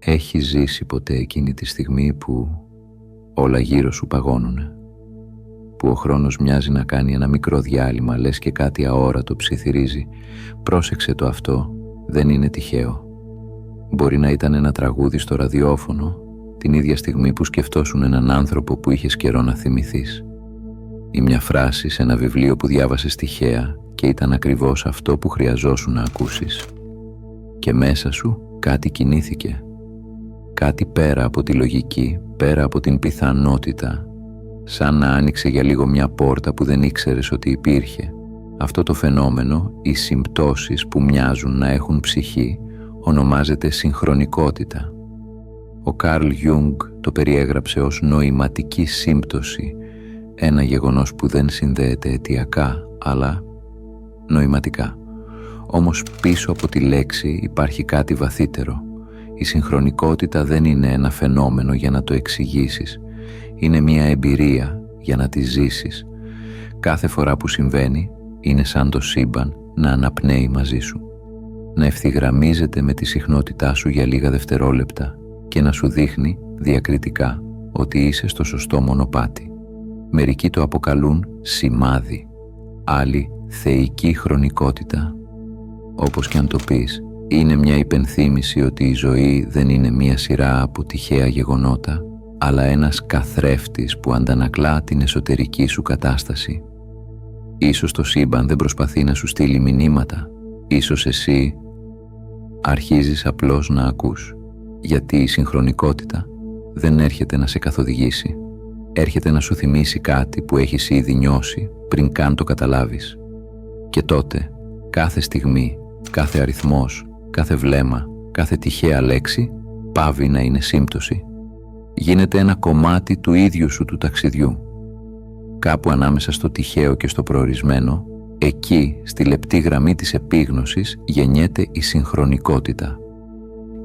Έχεις ζήσει ποτέ εκείνη τη στιγμή που όλα γύρω σου παγώνουνε, που ο χρόνος μοιάζει να κάνει ένα μικρό διάλειμμα, λες και κάτι αόρατο ψιθυρίζει? Πρόσεξε το αυτό, δεν είναι τυχαίο. Μπορεί να ήταν ένα τραγούδι στο ραδιόφωνο την ίδια στιγμή που σκεφτόσουν έναν άνθρωπο που είχες καιρό να θυμηθείς, ή μια φράση σε ένα βιβλίο που διάβασες τυχαία και ήταν ακριβώς αυτό που χρειαζόσουν να ακούσεις. Και μέσα σου κάτι κινήθηκε, κάτι πέρα από τη λογική, πέρα από την πιθανότητα, σαν να άνοιξε για λίγο μια πόρτα που δεν ήξερες ότι υπήρχε. Αυτό το φαινόμενο, οι συμπτώσεις που μοιάζουν να έχουν ψυχή, ονομάζεται συγχρονικότητα. Ο Καρλ Γιούγκ το περιέγραψε ως νοηματική σύμπτωση, ένα γεγονός που δεν συνδέεται αιτιακά, αλλά νοηματικά. Όμως πίσω από τη λέξη υπάρχει κάτι βαθύτερο. Η συγχρονικότητα δεν είναι ένα φαινόμενο για να το εξηγήσεις. Είναι μια εμπειρία για να τη ζήσεις. Κάθε φορά που συμβαίνει, είναι σαν το σύμπαν να αναπνέει μαζί σου, να ευθυγραμμίζεται με τη συχνότητά σου για λίγα δευτερόλεπτα και να σου δείχνει διακριτικά ότι είσαι στο σωστό μονοπάτι. Μερικοί το αποκαλούν σημάδι, άλλοι θεϊκή χρονικότητα. Όπως και αν το πεις, είναι μια υπενθύμηση ότι η ζωή δεν είναι μια σειρά από τυχαία γεγονότα, αλλά ένας καθρέφτης που αντανακλά την εσωτερική σου κατάσταση. Ίσως το σύμπαν δεν προσπαθεί να σου στείλει μηνύματα, ίσως εσύ αρχίζεις απλώς να ακούς, γιατί η συγχρονικότητα δεν έρχεται να σε καθοδηγήσει, έρχεται να σου θυμίσει κάτι που έχεις ήδη νιώσει πριν καν το καταλάβεις. Και τότε, κάθε στιγμή, κάθε αριθμός, κάθε βλέμμα, κάθε τυχαία λέξη πάβει να είναι σύμπτωση. Γίνεται ένα κομμάτι του ίδιου σου του ταξιδιού. Κάπου ανάμεσα στο τυχαίο και στο προορισμένο, εκεί, στη λεπτή γραμμή της επίγνωσης, γεννιέται η συγχρονικότητα.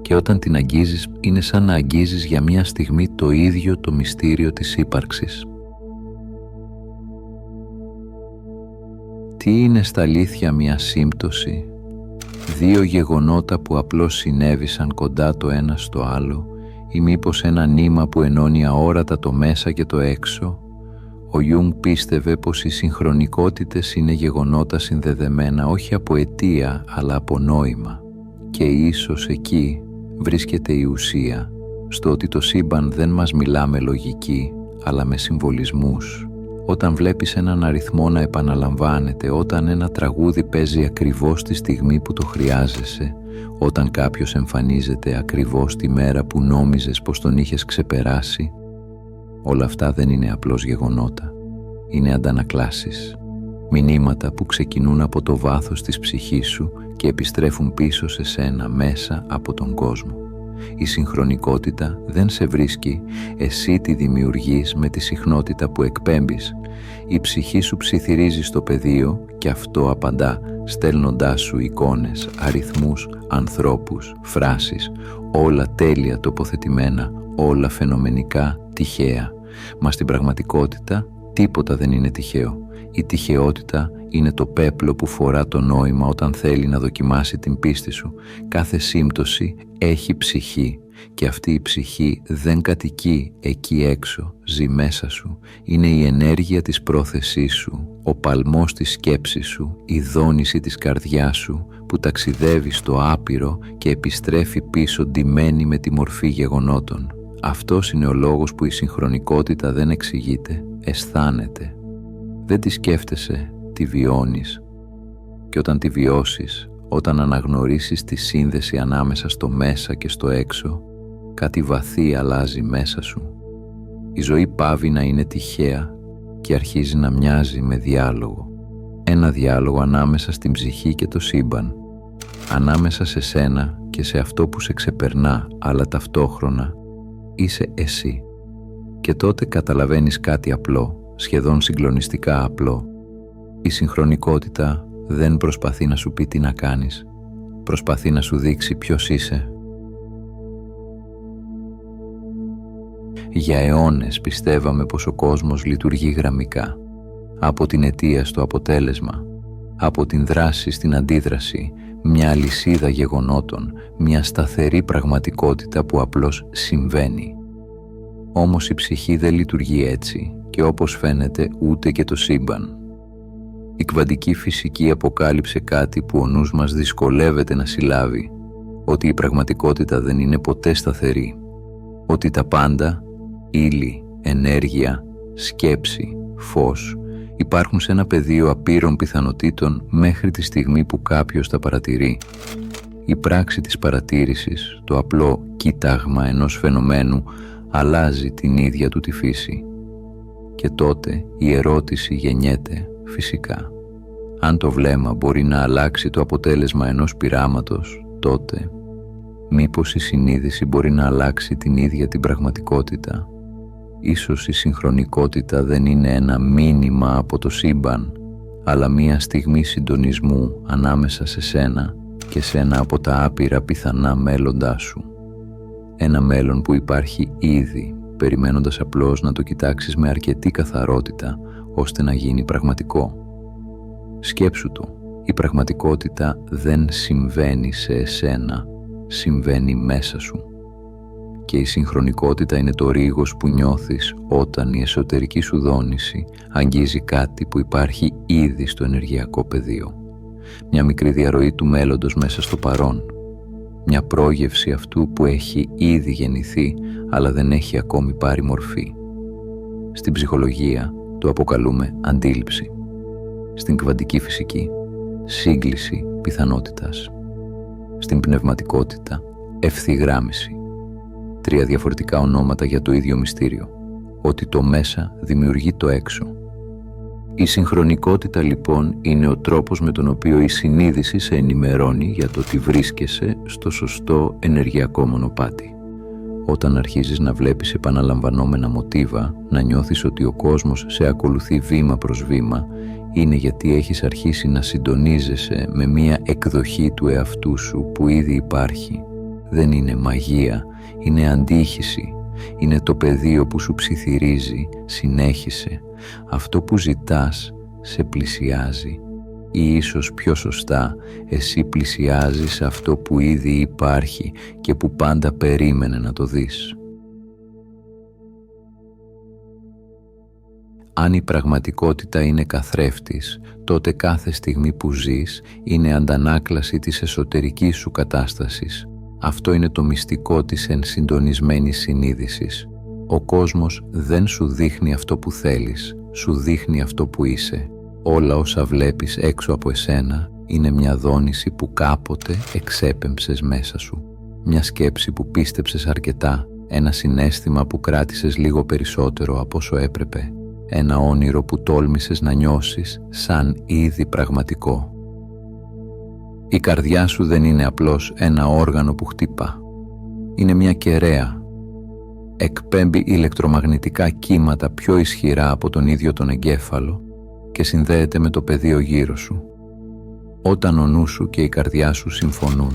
Και όταν την αγγίζεις, είναι σαν να αγγίζεις για μια στιγμή το ίδιο το μυστήριο της ύπαρξης. Τι είναι στα αλήθεια μια σύμπτωση? Δύο γεγονότα που απλώς συνέβησαν κοντά το ένα στο άλλο, ή μήπως ένα νήμα που ενώνει αόρατα το μέσα και το έξω? Ο Γιούγκ πίστευε πως οι συγχρονικότητες είναι γεγονότα συνδεδεμένα όχι από αιτία αλλά από νόημα. Και ίσως εκεί βρίσκεται η ουσία, στο ότι το σύμπαν δεν μας μιλά με λογική αλλά με συμβολισμούς. Όταν βλέπεις έναν αριθμό να επαναλαμβάνεται, όταν ένα τραγούδι παίζει ακριβώς τη στιγμή που το χρειάζεσαι, όταν κάποιος εμφανίζεται ακριβώς τη μέρα που νόμιζες πως τον είχες ξεπεράσει, όλα αυτά δεν είναι απλώς γεγονότα, είναι αντανακλάσεις, μηνύματα που ξεκινούν από το βάθος της ψυχής σου και επιστρέφουν πίσω σε σένα μέσα από τον κόσμο. Η συγχρονικότητα δεν σε βρίσκει, εσύ τη δημιουργείς με τη συχνότητα που εκπέμπεις. Η ψυχή σου ψιθυρίζει στο πεδίο και αυτό απαντά, στέλνοντάς σου εικόνες, αριθμούς, ανθρώπους, φράσεις, όλα τέλεια τοποθετημένα, όλα φαινομενικά τυχαία. Μα στην πραγματικότητα τίποτα δεν είναι τυχαίο. Η τυχαιότητα είναι το πέπλο που φορά το νόημα όταν θέλει να δοκιμάσει την πίστη σου. Κάθε σύμπτωση έχει ψυχή και αυτή η ψυχή δεν κατοικεί εκεί έξω, ζει μέσα σου. Είναι η ενέργεια της πρόθεσής σου, ο παλμός της σκέψης σου, η δόνηση της καρδιάς σου που ταξιδεύει στο άπειρο και επιστρέφει πίσω ντυμένη με τη μορφή γεγονότων. Αυτός είναι ο λόγος που η συγχρονικότητα δεν εξηγείται, αισθάνεται. Δεν τη σκέφτεσαι, τη βιώνεις. Και όταν τη βιώσεις, όταν αναγνωρίσεις τη σύνδεση ανάμεσα στο μέσα και στο έξω, κάτι βαθύ αλλάζει μέσα σου. Η ζωή πάβει να είναι τυχαία και αρχίζει να μοιάζει με διάλογο. Ένα διάλογο ανάμεσα στην ψυχή και το σύμπαν, ανάμεσα σε σένα και σε αυτό που σε ξεπερνά, αλλά ταυτόχρονα είσαι εσύ. Και τότε καταλαβαίνεις κάτι απλό, σχεδόν συγκλονιστικά απλό. Η συγχρονικότητα δεν προσπαθεί να σου πει τι να κάνεις. Προσπαθεί να σου δείξει ποιος είσαι. Για αιώνες πιστεύαμε πως ο κόσμος λειτουργεί γραμμικά. Από την αιτία στο αποτέλεσμα, από την δράση στην αντίδραση, μια αλυσίδα γεγονότων, μια σταθερή πραγματικότητα που απλώς συμβαίνει. Όμως η ψυχή δεν λειτουργεί έτσι και όπως φαίνεται ούτε και το σύμπαν. Η κβαντική φυσική αποκάλυψε κάτι που ο νους μας δυσκολεύεται να συλλάβει, ότι η πραγματικότητα δεν είναι ποτέ σταθερή, ότι τα πάντα, ύλη, ενέργεια, σκέψη, φως, υπάρχουν σε ένα πεδίο απείρων πιθανοτήτων μέχρι τη στιγμή που κάποιος τα παρατηρεί. Η πράξη της παρατήρησης, το απλό κοίταγμα ενός φαινομένου, αλλάζει την ίδια του τη φύση. Και τότε η ερώτηση γεννιέται φυσικά. Αν το βλέμμα μπορεί να αλλάξει το αποτέλεσμα ενός πειράματος, τότε μήπως η συνείδηση μπορεί να αλλάξει την ίδια την πραγματικότητα? Ίσως η συγχρονικότητα δεν είναι ένα μήνυμα από το σύμπαν, αλλά μία στιγμή συντονισμού ανάμεσα σε σένα και σε ένα από τα άπειρα πιθανά μέλλοντά σου. Ένα μέλλον που υπάρχει ήδη, περιμένοντας απλώς να το κοιτάξεις με αρκετή καθαρότητα, ώστε να γίνει πραγματικό. Σκέψου το, η πραγματικότητα δεν συμβαίνει σε εσένα, συμβαίνει μέσα σου. Και η συγχρονικότητα είναι το ρίγος που νιώθεις όταν η εσωτερική σου δόνηση αγγίζει κάτι που υπάρχει ήδη στο ενεργειακό πεδίο. Μια μικρή διαρροή του μέλλοντος μέσα στο παρόν. Μια πρόγευση αυτού που έχει ήδη γεννηθεί, αλλά δεν έχει ακόμη πάρει μορφή. Στην ψυχολογία το αποκαλούμε αντίληψη. Στην κβαντική φυσική, σύγκληση πιθανότητας. Στην πνευματικότητα, ευθυγράμμιση. 3 διαφορετικά ονόματα για το ίδιο μυστήριο, ότι το μέσα δημιουργεί το έξω. Η συγχρονικότητα λοιπόν είναι ο τρόπος με τον οποίο η συνείδηση σε ενημερώνει για το ότι βρίσκεσαι στο σωστό ενεργειακό μονοπάτι. Όταν αρχίζεις να βλέπεις επαναλαμβανόμενα μοτίβα, να νιώθεις ότι ο κόσμος σε ακολουθεί βήμα προς βήμα, είναι γιατί έχεις αρχίσει να συντονίζεσαι με μία εκδοχή του εαυτού σου που ήδη υπάρχει. Δεν είναι μαγεία, είναι αντίχηση, είναι το πεδίο που σου ψιθυρίζει, συνέχισε. Αυτό που ζητάς σε πλησιάζει ή ίσως πιο σωστά, εσύ πλησιάζεις αυτό που ήδη υπάρχει και που πάντα περίμενε να το δεις. Αν η πραγματικότητα είναι καθρέφτης, τότε κάθε στιγμή που ζεις είναι αντανάκλαση της εσωτερικής σου κατάστασης. Αυτό είναι το μυστικό της ενσυντονισμένης συνείδησης. Ο κόσμος δεν σου δείχνει αυτό που θέλεις, σου δείχνει αυτό που είσαι. Όλα όσα βλέπεις έξω από εσένα είναι μια δόνηση που κάποτε εξέπεμψες μέσα σου. Μια σκέψη που πίστεψες αρκετά, ένα συναίσθημα που κράτησες λίγο περισσότερο από όσο έπρεπε, ένα όνειρο που τόλμησες να νιώσεις σαν ήδη πραγματικό. Η καρδιά σου δεν είναι απλώς ένα όργανο που χτυπά. Είναι μια κεραία. Εκπέμπει ηλεκτρομαγνητικά κύματα πιο ισχυρά από τον ίδιο τον εγκέφαλο και συνδέεται με το πεδίο γύρω σου. Όταν ο νους σου και η καρδιά σου συμφωνούν,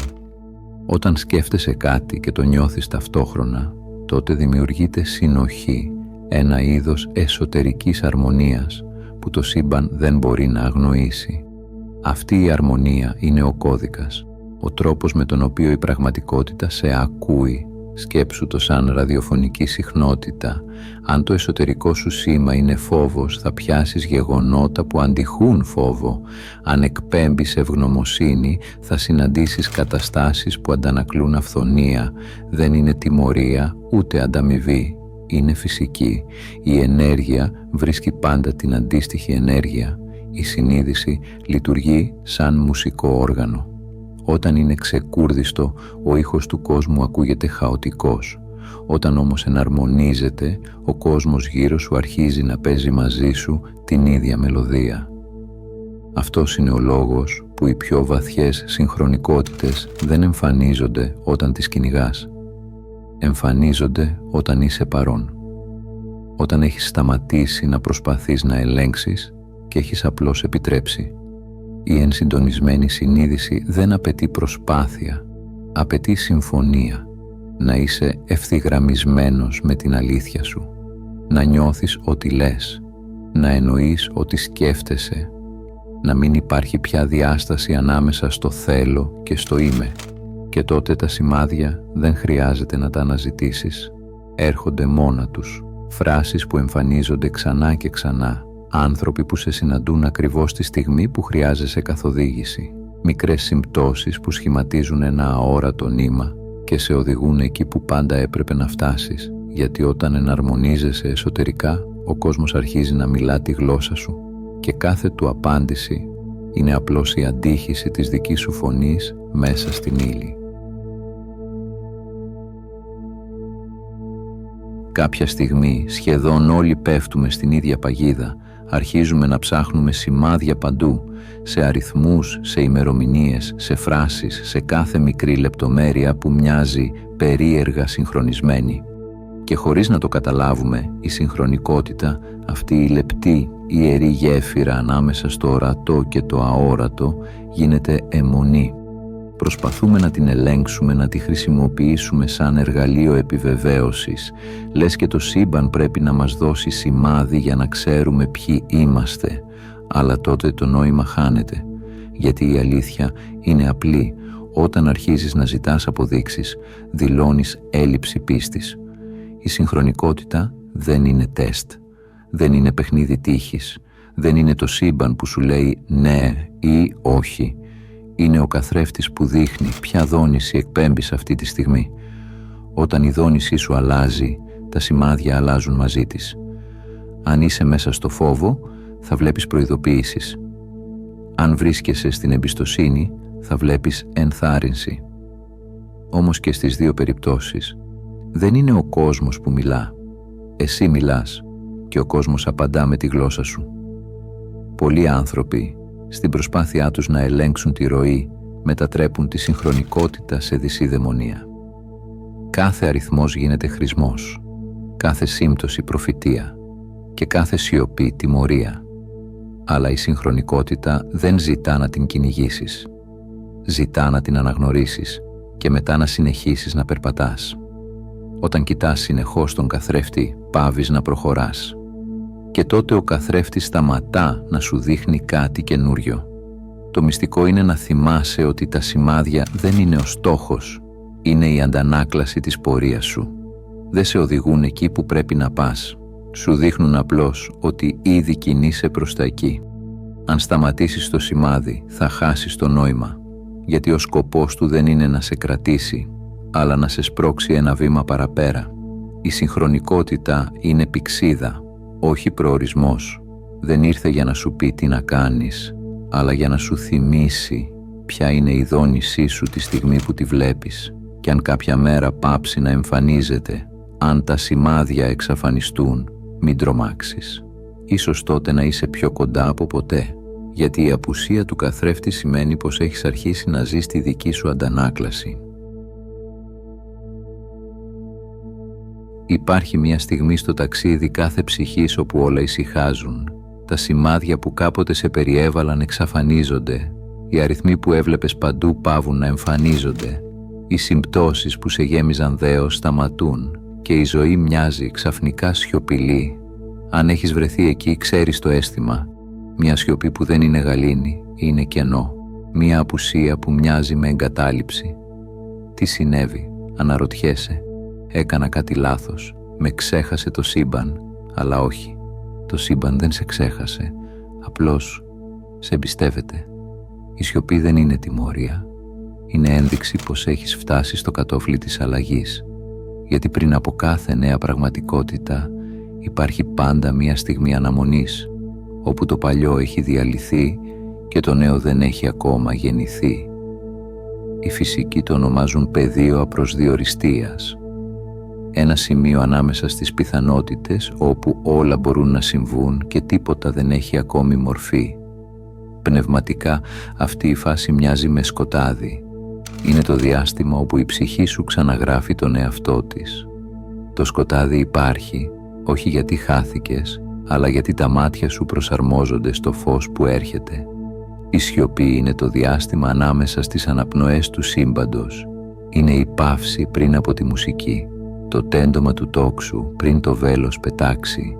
όταν σκέφτεσαι κάτι και το νιώθεις ταυτόχρονα, τότε δημιουργείται συνοχή, ένα είδος εσωτερικής αρμονίας που το σύμπαν δεν μπορεί να αγνοήσει. Αυτή η αρμονία είναι ο κώδικας, ο τρόπος με τον οποίο η πραγματικότητα σε ακούει. Σκέψου το σαν ραδιοφωνική συχνότητα. Αν το εσωτερικό σου σήμα είναι φόβος, θα πιάσεις γεγονότα που αντιχούν φόβο. Αν εκπέμπεις ευγνωμοσύνη, θα συναντήσεις καταστάσεις που αντανακλούν αυθονία. Δεν είναι τιμωρία, ούτε ανταμοιβή. Είναι φυσική. Η ενέργεια βρίσκει πάντα την αντίστοιχη ενέργεια. Η συνείδηση λειτουργεί σαν μουσικό όργανο. Όταν είναι ξεκούρδιστο, ο ήχος του κόσμου ακούγεται χαοτικός. Όταν όμως εναρμονίζεται, ο κόσμος γύρω σου αρχίζει να παίζει μαζί σου την ίδια μελωδία. Αυτός είναι ο λόγος που οι πιο βαθιές συγχρονικότητες δεν εμφανίζονται όταν τις κυνηγάς. Εμφανίζονται όταν είσαι παρόν. Όταν έχεις σταματήσει να προσπαθείς να ελέγξεις και έχεις απλώς επιτρέψει. Η ενσυντονισμένη συνείδηση δεν απαιτεί προσπάθεια, απαιτεί συμφωνία. Να είσαι ευθυγραμμισμένος με την αλήθεια σου, να νιώθεις ότι λες, να εννοείς ότι σκέφτεσαι Να μην υπάρχει πια διάσταση ανάμεσα στο θέλω και στο είμαι. Και τότε τα σημάδια δεν χρειάζεται να τα αναζητήσεις. Έρχονται μόνα τους. Φράσεις που εμφανίζονται ξανά και ξανά. Άνθρωποι που σε συναντούν ακριβώς τη στιγμή που χρειάζεσαι καθοδήγηση. Μικρές συμπτώσεις που σχηματίζουν ένα αόρατο νήμα και σε οδηγούν εκεί που πάντα έπρεπε να φτάσεις. Γιατί όταν εναρμονίζεσαι εσωτερικά, ο κόσμος αρχίζει να μιλά τη γλώσσα σου και κάθε του απάντηση είναι απλώς η αντίχηση της δικής σου φωνής μέσα στην ύλη. Κάποια στιγμή σχεδόν όλοι πέφτουμε στην ίδια παγίδα, αρχίζουμε να ψάχνουμε σημάδια παντού, σε αριθμούς, σε ημερομηνίες, σε φράσεις, σε κάθε μικρή λεπτομέρεια που μοιάζει περίεργα συγχρονισμένη. Και χωρίς να το καταλάβουμε, η συγχρονικότητα, αυτή η λεπτή, ιερή γέφυρα ανάμεσα στο ορατό και το αόρατο, γίνεται αιμονή. Προσπαθούμε να την ελέγξουμε, να τη χρησιμοποιήσουμε σαν εργαλείο επιβεβαίωσης, λες και το σύμπαν πρέπει να μας δώσει σημάδι για να ξέρουμε ποιοι είμαστε, αλλά τότε το νόημα χάνεται, γιατί η αλήθεια είναι απλή. Όταν αρχίζεις να ζητάς αποδείξεις, δηλώνεις έλλειψη πίστης. Η συγχρονικότητα δεν είναι τεστ, δεν είναι παιχνίδι τύχης, δεν είναι το σύμπαν που σου λέει ναι ή όχι. Είναι ο καθρέφτης που δείχνει ποια δόνηση εκπέμπεις αυτή τη στιγμή. Όταν η δόνησή σου αλλάζει, τα σημάδια αλλάζουν μαζί της. Αν είσαι μέσα στο φόβο, θα βλέπεις προειδοποίησεις. Αν βρίσκεσαι στην εμπιστοσύνη, θα βλέπεις ενθάρρυνση. Όμως και στις δύο περιπτώσεις, δεν είναι ο κόσμος που μιλά. Εσύ μιλάς και ο κόσμος απαντά με τη γλώσσα σου. Πολλοί άνθρωποι, στην προσπάθειά τους να ελέγξουν τη ροή, μετατρέπουν τη συγχρονικότητα σε δυσιδαιμονία. Κάθε αριθμός γίνεται χρησμός, κάθε σύμπτωση προφητεία και κάθε σιωπή τιμωρία. Αλλά η συγχρονικότητα δεν ζητά να την κυνηγήσεις. Ζητά να την αναγνωρίσεις και μετά να συνεχίσεις να περπατάς. Όταν κοιτάς συνεχώς τον καθρέφτη, πάβεις να προχωράς. Και τότε ο καθρέφτης σταματά να σου δείχνει κάτι καινούριο. Το μυστικό είναι να θυμάσαι ότι τα σημάδια δεν είναι ο στόχος, είναι η αντανάκλαση της πορείας σου. Δεν σε οδηγούν εκεί που πρέπει να πας. Σου δείχνουν απλώς ότι ήδη κινείσαι προς τα εκεί. Αν σταματήσεις το σημάδι, θα χάσεις το νόημα, γιατί ο σκοπός του δεν είναι να σε κρατήσει, αλλά να σε σπρώξει ένα βήμα παραπέρα. Η συγχρονικότητα είναι πηξίδα, όχι προορισμός. Δεν ήρθε για να σου πει τι να κάνεις, αλλά για να σου θυμίσει ποια είναι η δόνησή σου τη στιγμή που τη βλέπεις. Και αν κάποια μέρα πάψει να εμφανίζεται, αν τα σημάδια εξαφανιστούν, μην τρομάξεις. Ίσως τότε να είσαι πιο κοντά από ποτέ, γιατί η απουσία του καθρέφτη σημαίνει πως έχεις αρχίσει να ζεις τη δική σου αντανάκλαση. Υπάρχει μια στιγμή στο ταξίδι κάθε ψυχής όπου όλα ησυχάζουν. Τα σημάδια που κάποτε σε περιέβαλαν εξαφανίζονται. Οι αριθμοί που έβλεπες παντού πάβουν να εμφανίζονται. Οι συμπτώσεις που σε γέμιζαν δέος σταματούν και η ζωή μοιάζει ξαφνικά σιωπηλή. Αν έχεις βρεθεί εκεί, ξέρεις το αίσθημα. Μια σιωπή που δεν είναι γαλήνη, είναι κενό. Μια απουσία που μοιάζει με εγκατάλειψη. Τι συνέβη, αναρωτιέσαι. Έκανα κάτι λάθος, με ξέχασε το σύμπαν, αλλά όχι. Το σύμπαν δεν σε ξέχασε, απλώς σε εμπιστεύεται. Η σιωπή δεν είναι τιμωρία. Είναι ένδειξη πως έχεις φτάσει στο κατόφλι της αλλαγής. Γιατί πριν από κάθε νέα πραγματικότητα υπάρχει πάντα μια στιγμή αναμονής, όπου το παλιό έχει διαλυθεί και το νέο δεν έχει ακόμα γεννηθεί. Οι φυσικοί το ονομάζουν πεδίο απροσδιοριστίας. Ένα σημείο ανάμεσα στις πιθανότητες όπου όλα μπορούν να συμβούν και τίποτα δεν έχει ακόμη μορφή. Πνευματικά αυτή η φάση μοιάζει με σκοτάδι. Είναι το διάστημα όπου η ψυχή σου ξαναγράφει τον εαυτό της. Το σκοτάδι υπάρχει, όχι γιατί χάθηκες, αλλά γιατί τα μάτια σου προσαρμόζονται στο φως που έρχεται. Η σιωπή είναι το διάστημα ανάμεσα στις αναπνοές του σύμπαντος. Είναι η παύση πριν από τη μουσική, το τέντομα του τόξου πριν το βέλος πετάξει.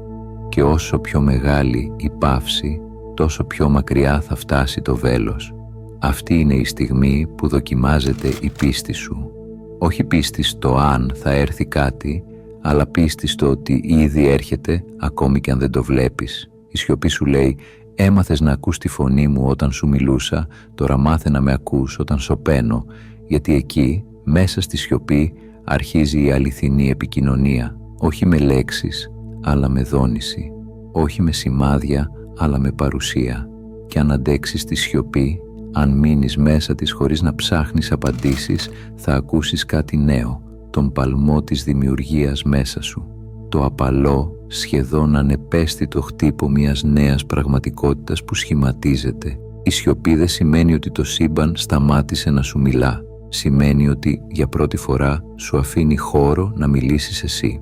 Και όσο πιο μεγάλη η παύση, τόσο πιο μακριά θα φτάσει το βέλος. Αυτή είναι η στιγμή που δοκιμάζεται η πίστη σου. Όχι πίστη στο αν θα έρθει κάτι, αλλά πίστη στο ότι ήδη έρχεται ακόμη και αν δεν το βλέπεις. Η σιωπή σου λέει: έμαθες να ακούς τη φωνή μου όταν σου μιλούσα, τώρα μάθε να με ακούς όταν σωπαίνω, γιατί εκεί, μέσα στη σιωπή, αρχίζει η αληθινή επικοινωνία. Όχι με λέξεις, αλλά με δόνηση. Όχι με σημάδια, αλλά με παρουσία. Και αν αντέξεις τη σιωπή, αν μείνεις μέσα της χωρίς να ψάχνεις απαντήσεις, θα ακούσεις κάτι νέο, τον παλμό της δημιουργίας μέσα σου. Το απαλό, σχεδόν ανεπαίσθητο χτύπο μιας νέας πραγματικότητας που σχηματίζεται. Η σιωπή δεν σημαίνει ότι το σύμπαν σταμάτησε να σου μιλά. Σημαίνει ότι για πρώτη φορά σου αφήνει χώρο να μιλήσεις εσύ.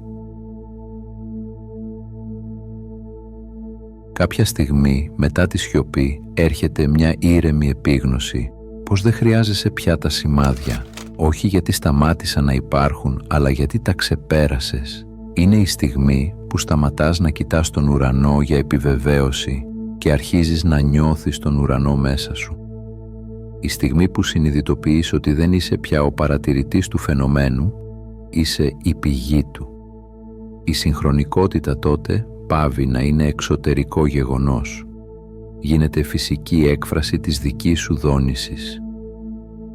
Κάποια στιγμή μετά τη σιωπή έρχεται μια ήρεμη επίγνωση πως δεν χρειάζεσαι πια τα σημάδια, όχι γιατί σταμάτησαν να υπάρχουν, αλλά γιατί τα ξεπέρασες. Είναι η στιγμή που σταματάς να κοιτάς τον ουρανό για επιβεβαίωση και αρχίζεις να νιώθεις τον ουρανό μέσα σου. Η στιγμή που συνειδητοποιείς ότι δεν είσαι πια ο παρατηρητής του φαινομένου, είσαι η πηγή του. Η συγχρονικότητα τότε πάβει να είναι εξωτερικό γεγονός. Γίνεται φυσική έκφραση της δικής σου δόνησης.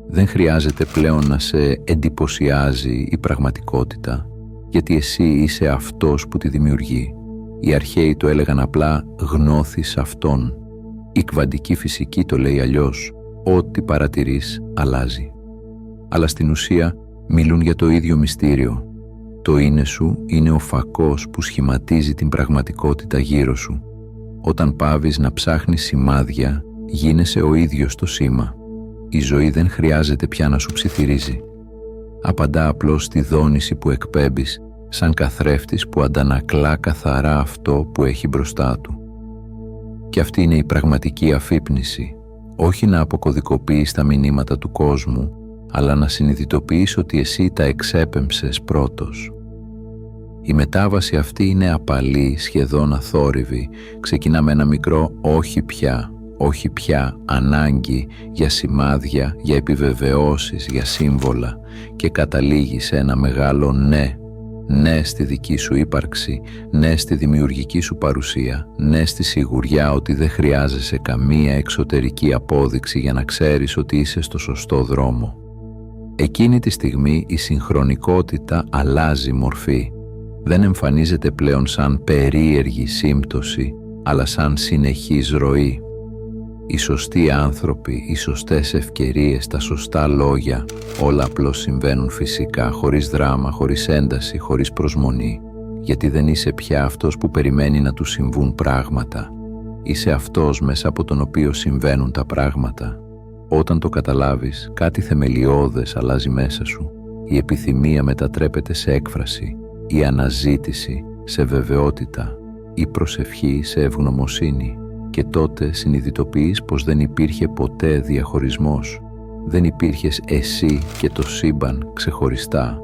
Δεν χρειάζεται πλέον να σε εντυπωσιάζει η πραγματικότητα, γιατί εσύ είσαι αυτός που τη δημιουργεί. Οι αρχαίοι το έλεγαν απλά «γνώθεις αυτόν». Η κβαντική φυσική το λέει αλλιώς «ό,τι παρατηρείς αλλάζει». Αλλά στην ουσία μιλούν για το ίδιο μυστήριο. Το είναι σου είναι ο φακός που σχηματίζει την πραγματικότητα γύρω σου. Όταν πάβεις να ψάχνεις σημάδια, γίνεσαι ο ίδιος το σήμα. Η ζωή δεν χρειάζεται πια να σου ψιθυρίζει. Απαντά απλώς στη δόνηση που εκπέμπεις, σαν καθρέφτης που αντανακλά καθαρά αυτό που έχει μπροστά του. Και αυτή είναι η πραγματική αφύπνιση. Όχι να αποκωδικοποιείς τα μηνύματα του κόσμου, αλλά να συνειδητοποιείς ότι εσύ τα εξέπεμψες πρώτος. Η μετάβαση αυτή είναι απαλή, σχεδόν αθόρυβη. Ξεκινά με ένα μικρό όχι πια ανάγκη για σημάδια, για επιβεβαιώσεις, για σύμβολα και καταλήγει σε ένα μεγάλο ναι. Ναι στη δική σου ύπαρξη, ναι στη δημιουργική σου παρουσία, ναι στη σιγουριά ότι δεν χρειάζεσαι καμία εξωτερική απόδειξη για να ξέρεις ότι είσαι στο σωστό δρόμο. Εκείνη τη στιγμή η συγχρονικότητα αλλάζει μορφή. Δεν εμφανίζεται πλέον σαν περίεργη σύμπτωση, αλλά σαν συνεχής ροή. Οι σωστοί άνθρωποι, οι σωστές ευκαιρίες, τα σωστά λόγια, όλα απλώς συμβαίνουν φυσικά, χωρίς δράμα, χωρίς ένταση, χωρίς προσμονή, γιατί δεν είσαι πια αυτός που περιμένει να του συμβούν πράγματα. Είσαι αυτός μέσα από τον οποίο συμβαίνουν τα πράγματα. Όταν το καταλάβεις, κάτι θεμελιώδες αλλάζει μέσα σου. Η επιθυμία μετατρέπεται σε έκφραση, η αναζήτηση σε βεβαιότητα, η προσευχή σε ευγνωμοσύνη. Και τότε συνειδητοποιείς πως δεν υπήρχε ποτέ διαχωρισμός. Δεν υπήρχες εσύ και το σύμπαν ξεχωριστά.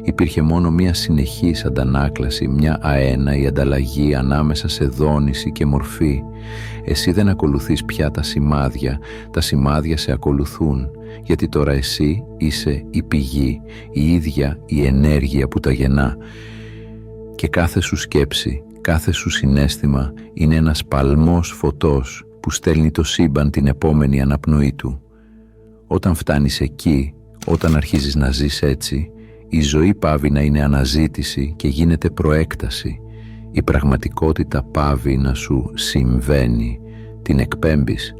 Υπήρχε μόνο μια συνεχής αντανάκλαση, μια αέναη ανταλλαγή ανάμεσα σε δόνηση και μορφή. Εσύ δεν ακολουθείς πια τα σημάδια σε ακολουθούν, γιατί τώρα εσύ είσαι η πηγή, η ίδια η ενέργεια που τα γεννά. Και κάθε σου σκέψη, κάθε σου συναίσθημα είναι ένας παλμός φωτός που στέλνει το σύμπαν την επόμενη αναπνοή του. Όταν φτάνεις εκεί, όταν αρχίζεις να ζεις έτσι, η ζωή πάβει να είναι αναζήτηση και γίνεται προέκταση. Η πραγματικότητα πάβει να σου συμβαίνει, την εκπέμπεις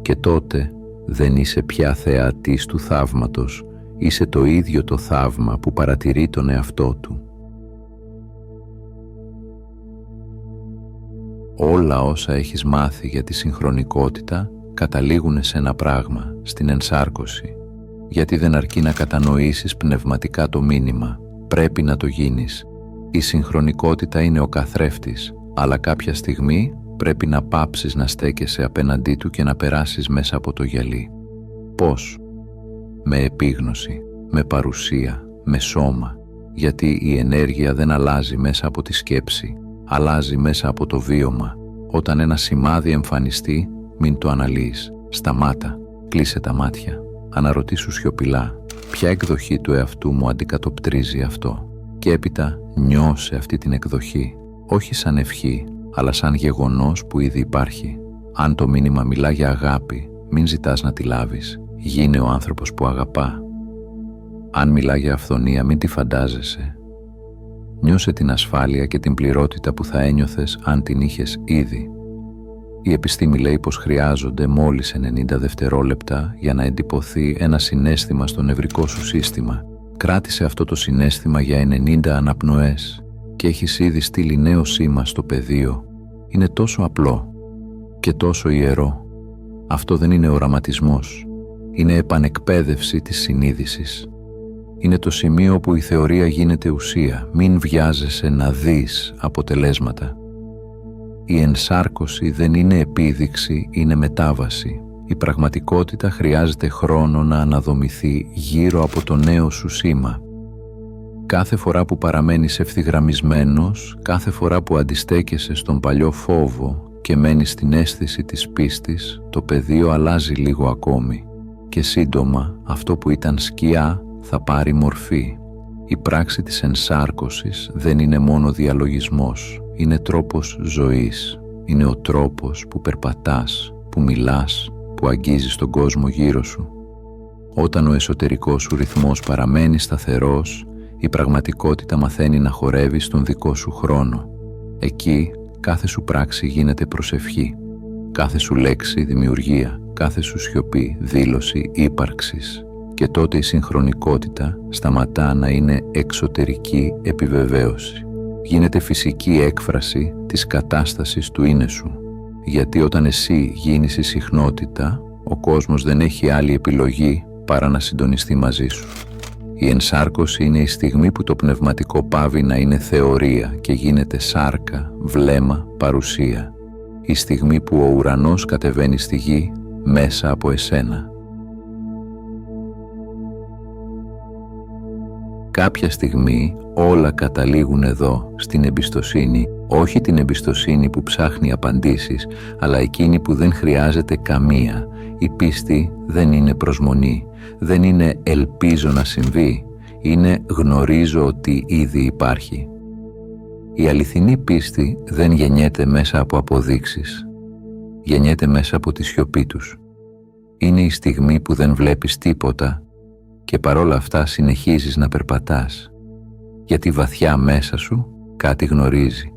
και τότε δεν είσαι πια θεατής του θαύματος, είσαι το ίδιο το θαύμα που παρατηρεί τον εαυτό του. Όλα όσα έχεις μάθει για τη συγχρονικότητα καταλήγουν σε ένα πράγμα, στην ενσάρκωση. Γιατί δεν αρκεί να κατανοήσεις πνευματικά το μήνυμα, πρέπει να το γίνεις. Η συγχρονικότητα είναι ο καθρέφτης, αλλά κάποια στιγμή πρέπει να πάψεις να στέκεσαι απέναντί του και να περάσεις μέσα από το γυαλί. Πώς? Με επίγνωση, με παρουσία, με σώμα, γιατί η ενέργεια δεν αλλάζει μέσα από τη σκέψη, αλλάζει μέσα από το βίωμα. Όταν ένα σημάδι εμφανιστεί, μην το αναλύεις. Σταμάτα, κλείσε τα μάτια. Αναρωτήσου σιωπηλά, ποια εκδοχή του εαυτού μου αντικατοπτρίζει αυτό. Και έπειτα νιώσε αυτή την εκδοχή, όχι σαν ευχή, αλλά σαν γεγονός που ήδη υπάρχει. Αν το μήνυμα μιλά για αγάπη, μην ζητάς να τη λάβεις. Γίνε ο άνθρωπος που αγαπά. Αν μιλά για αυθονία, μην τη φαντάζεσαι. Νιώσε την ασφάλεια και την πληρότητα που θα ένιωθες αν την είχες ήδη. Η επιστήμη λέει πως χρειάζονται μόλις 90 δευτερόλεπτα για να εντυπωθεί ένα συναίσθημα στο νευρικό σου σύστημα. Κράτησε αυτό το συναίσθημα για 90 αναπνοές και έχεις ήδη στείλει νέο σήμα στο πεδίο. Είναι τόσο απλό και τόσο ιερό. Αυτό δεν είναι οραματισμός. Είναι επανεκπαίδευση της συνείδησης. Είναι το σημείο που η θεωρία γίνεται ουσία. Μην βιάζεσαι να δεις αποτελέσματα. Η ενσάρκωση δεν είναι επίδειξη, είναι μετάβαση. Η πραγματικότητα χρειάζεται χρόνο να αναδομηθεί γύρω από το νέο σου σήμα. Κάθε φορά που παραμένεις ευθυγραμμισμένος, κάθε φορά που αντιστέκεσαι στον παλιό φόβο και μένεις στην αίσθηση της πίστης, το πεδίο αλλάζει λίγο ακόμη. Και σύντομα αυτό που ήταν σκιά θα πάρει μορφή. Η πράξη της ενσάρκωσης δεν είναι μόνο διαλογισμός, είναι τρόπος ζωής. Είναι ο τρόπος που περπατάς, που μιλάς, που αγγίζεις τον κόσμο γύρω σου. Όταν ο εσωτερικός σου ρυθμός παραμένει σταθερός, η πραγματικότητα μαθαίνει να χορεύει στον δικό σου χρόνο. Εκεί κάθε σου πράξη γίνεται προσευχή, κάθε σου λέξη δημιουργία, κάθε σου σιωπή δήλωση ύπαρξης. Και τότε η συγχρονικότητα σταματά να είναι εξωτερική επιβεβαίωση. Γίνεται φυσική έκφραση της κατάστασης του είναι σου. Γιατί όταν εσύ γίνεις η συχνότητα, ο κόσμος δεν έχει άλλη επιλογή παρά να συντονιστεί μαζί σου. Η ενσάρκωση είναι η στιγμή που το πνευματικό πάβει να είναι θεωρία και γίνεται σάρκα, βλέμμα, παρουσία. Η στιγμή που ο ουρανός κατεβαίνει στη γη μέσα από εσένα. Κάποια στιγμή όλα καταλήγουν εδώ, στην εμπιστοσύνη, όχι την εμπιστοσύνη που ψάχνει απαντήσεις, αλλά εκείνη που δεν χρειάζεται καμία. Η πίστη δεν είναι προσμονή, δεν είναι ελπίζω να συμβεί, είναι γνωρίζω ότι ήδη υπάρχει. Η αληθινή πίστη δεν γεννιέται μέσα από αποδείξεις, γεννιέται μέσα από τη σιωπή τους. Είναι η στιγμή που δεν βλέπεις τίποτα και παρόλα αυτά συνεχίζεις να περπατάς, γιατί βαθιά μέσα σου κάτι γνωρίζει,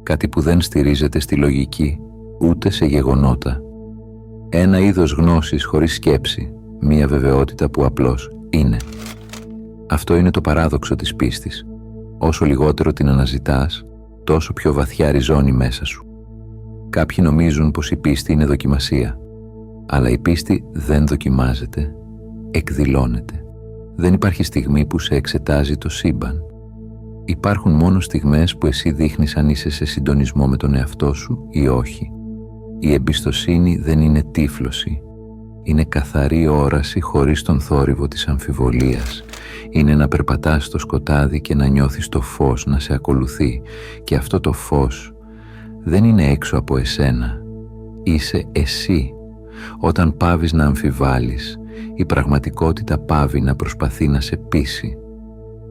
κάτι που δεν στηρίζεται στη λογική, ούτε σε γεγονότα. Ένα είδος γνώσης χωρίς σκέψη, μία βεβαιότητα που απλώς είναι. Αυτό είναι το παράδοξο της πίστης. Όσο λιγότερο την αναζητάς, τόσο πιο βαθιά ριζώνει μέσα σου. Κάποιοι νομίζουν πως η πίστη είναι δοκιμασία, αλλά η πίστη δεν δοκιμάζεται, εκδηλώνεται. Δεν υπάρχει στιγμή που σε εξετάζει το σύμπαν. Υπάρχουν μόνο στιγμές που εσύ δείχνεις αν είσαι σε συντονισμό με τον εαυτό σου ή όχι. Η εμπιστοσύνη δεν είναι τύφλωση. Είναι καθαρή όραση χωρίς τον θόρυβο της αμφιβολίας. Είναι να περπατάς στο σκοτάδι και να νιώθεις το φως να σε ακολουθεί. Και αυτό το φως δεν είναι έξω από εσένα. Είσαι εσύ. Όταν πάβεις να αμφιβάλλεις, η πραγματικότητα πάβει να προσπαθεί να σε πείσει.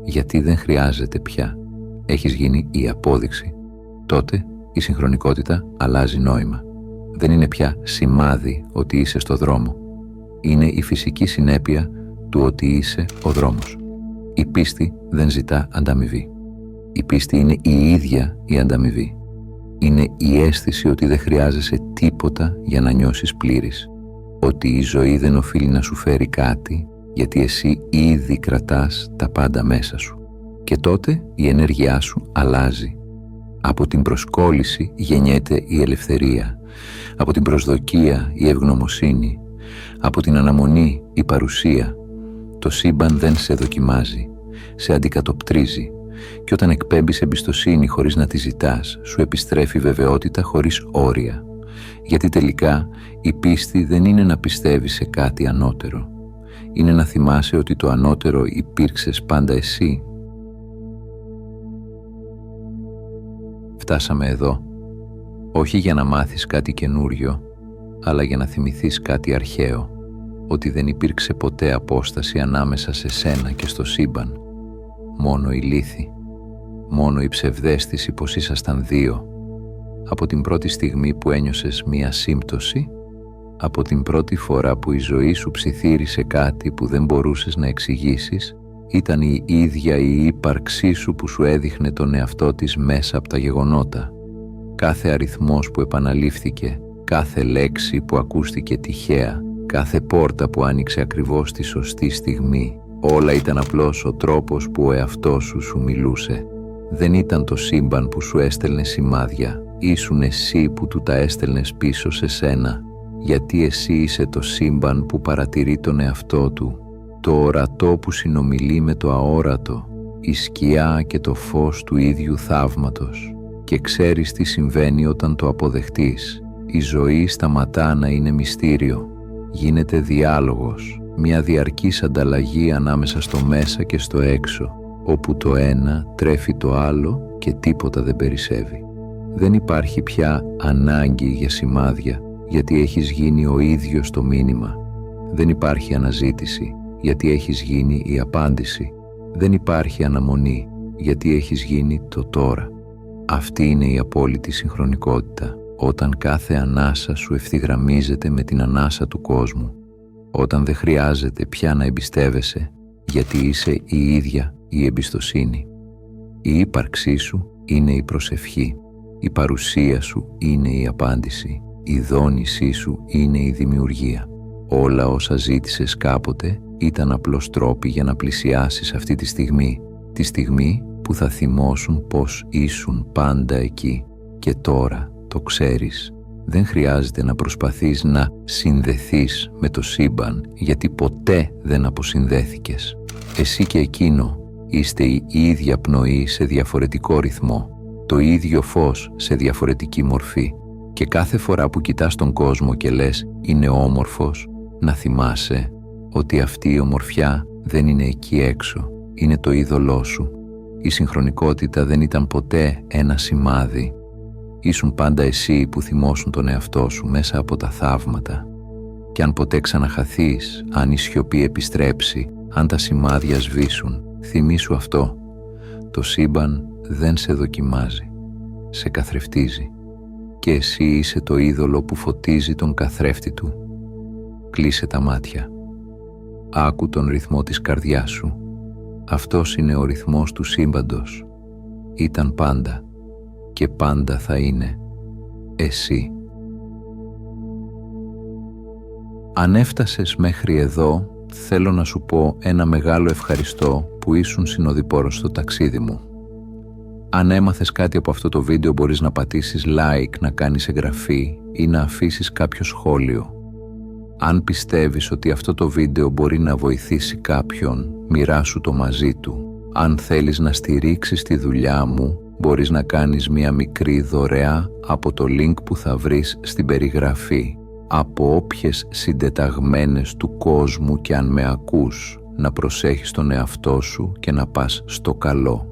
Γιατί δεν χρειάζεται πια. Έχεις γίνει η απόδειξη. Τότε η συγχρονικότητα αλλάζει νόημα. Δεν είναι πια σημάδι ότι είσαι στο δρόμο. Είναι η φυσική συνέπεια του ότι είσαι ο δρόμος. Η πίστη δεν ζητά ανταμοιβή. Η πίστη είναι η ίδια η ανταμοιβή. Είναι η αίσθηση ότι δεν χρειάζεσαι τίποτα για να νιώσεις πλήρης. Ότι η ζωή δεν οφείλει να σου φέρει κάτι, γιατί εσύ ήδη κρατάς τα πάντα μέσα σου. Και τότε η ενέργειά σου αλλάζει. Από την προσκόλληση γεννιέται η ελευθερία. Από την προσδοκία η ευγνωμοσύνη. Από την αναμονή η παρουσία. Το σύμπαν δεν σε δοκιμάζει, σε αντικατοπτρίζει. Και όταν εκπέμπεις εμπιστοσύνη χωρίς να τη ζητάς, σου επιστρέφει βεβαιότητα χωρίς όρια. Γιατί τελικά η πίστη δεν είναι να πιστεύεις σε κάτι ανώτερο. Είναι να θυμάσαι ότι το ανώτερο υπήρξες πάντα εσύ. Φτάσαμε εδώ, όχι για να μάθεις κάτι καινούριο, αλλά για να θυμηθείς κάτι αρχαίο, ότι δεν υπήρξε ποτέ απόσταση ανάμεσα σε σένα και στο σύμπαν. Μόνο η λύθη, μόνο η ψευδαίσθηση πως ήσασταν δύο. Από την πρώτη στιγμή που ένιωσες μία σύμπτωση, από την πρώτη φορά που η ζωή σου ψιθύρισε κάτι που δεν μπορούσες να εξηγήσεις, ήταν η ίδια η ύπαρξή σου που σου έδειχνε τον εαυτό της μέσα από τα γεγονότα. Κάθε αριθμός που επαναλήφθηκε, κάθε λέξη που ακούστηκε τυχαία, κάθε πόρτα που άνοιξε ακριβώς στη σωστή στιγμή, όλα ήταν απλώς ο τρόπος που ο εαυτός σου μιλούσε. Δεν ήταν το σύμπαν που σου έστελνε σημάδια, ήσουν εσύ που του τα έστελνες πίσω σε σένα, γιατί εσύ είσαι το σύμπαν που παρατηρεί τον εαυτό του, το ορατό που συνομιλεί με το αόρατο, η σκιά και το φως του ίδιου θαύματος. Και ξέρεις τι συμβαίνει όταν το αποδεχτείς. Η ζωή σταματά να είναι μυστήριο. Γίνεται διάλογος, μια διαρκής ανταλλαγή ανάμεσα στο μέσα και στο έξω, όπου το ένα τρέφει το άλλο και τίποτα δεν περισσεύει. Δεν υπάρχει πια ανάγκη για σημάδια, γιατί έχεις γίνει ο ίδιος το μήνυμα. Δεν υπάρχει αναζήτηση, γιατί έχεις γίνει η απάντηση. Δεν υπάρχει αναμονή, γιατί έχεις γίνει το τώρα. Αυτή είναι η απόλυτη συγχρονικότητα, όταν κάθε ανάσα σου ευθυγραμμίζεται με την ανάσα του κόσμου, όταν δεν χρειάζεται πια να εμπιστεύεσαι, γιατί είσαι η ίδια η εμπιστοσύνη. Η ύπαρξή σου είναι η προσευχή, η παρουσία σου είναι η απάντηση, η δόνησή σου είναι η δημιουργία. Όλα όσα ζήτησες κάποτε ήταν απλώς τρόποι για να πλησιάσεις αυτή τη στιγμή που θα θυμώσουν πως ήσουν πάντα εκεί. Και τώρα το ξέρεις. Δεν χρειάζεται να προσπαθείς να συνδεθείς με το σύμπαν, γιατί ποτέ δεν αποσυνδέθηκες. Εσύ και εκείνο είστε η ίδια πνοή σε διαφορετικό ρυθμό, το ίδιο φως σε διαφορετική μορφή. Και κάθε φορά που κοιτάς τον κόσμο και λες «είναι όμορφος», να θυμάσαι ότι αυτή η ομορφιά δεν είναι εκεί έξω, είναι το είδωλό σου. Η συγχρονικότητα δεν ήταν ποτέ ένα σημάδι. Ήσουν πάντα εσύ που θυμώσουν τον εαυτό σου μέσα από τα θαύματα. Και αν ποτέ ξαναχαθείς, αν η σιωπή επιστρέψει, αν τα σημάδια σβήσουν, θυμήσου αυτό. Το σύμπαν δεν σε δοκιμάζει, σε καθρεφτίζει. Και εσύ είσαι το είδωλο που φωτίζει τον καθρέφτη του. Κλείσε τα μάτια. Άκου τον ρυθμό της καρδιάς σου. Αυτός είναι ο ρυθμός του σύμπαντος. Ήταν πάντα και πάντα θα είναι εσύ. Αν έφτασες μέχρι εδώ, θέλω να σου πω ένα μεγάλο ευχαριστώ που ήσουν συνοδοιπόρος στο ταξίδι μου. Αν έμαθες κάτι από αυτό το βίντεο, μπορείς να πατήσεις like, να κάνεις εγγραφή ή να αφήσεις κάποιο σχόλιο. Αν πιστεύεις ότι αυτό το βίντεο μπορεί να βοηθήσει κάποιον, μοιράσου το μαζί του. Αν θέλεις να στηρίξεις τη δουλειά μου, μπορείς να κάνεις μια μικρή δωρεά από το link που θα βρεις στην περιγραφή. Από όποιες συντεταγμένες του κόσμου και αν με ακούς, να προσέχεις τον εαυτό σου και να πας στο καλό.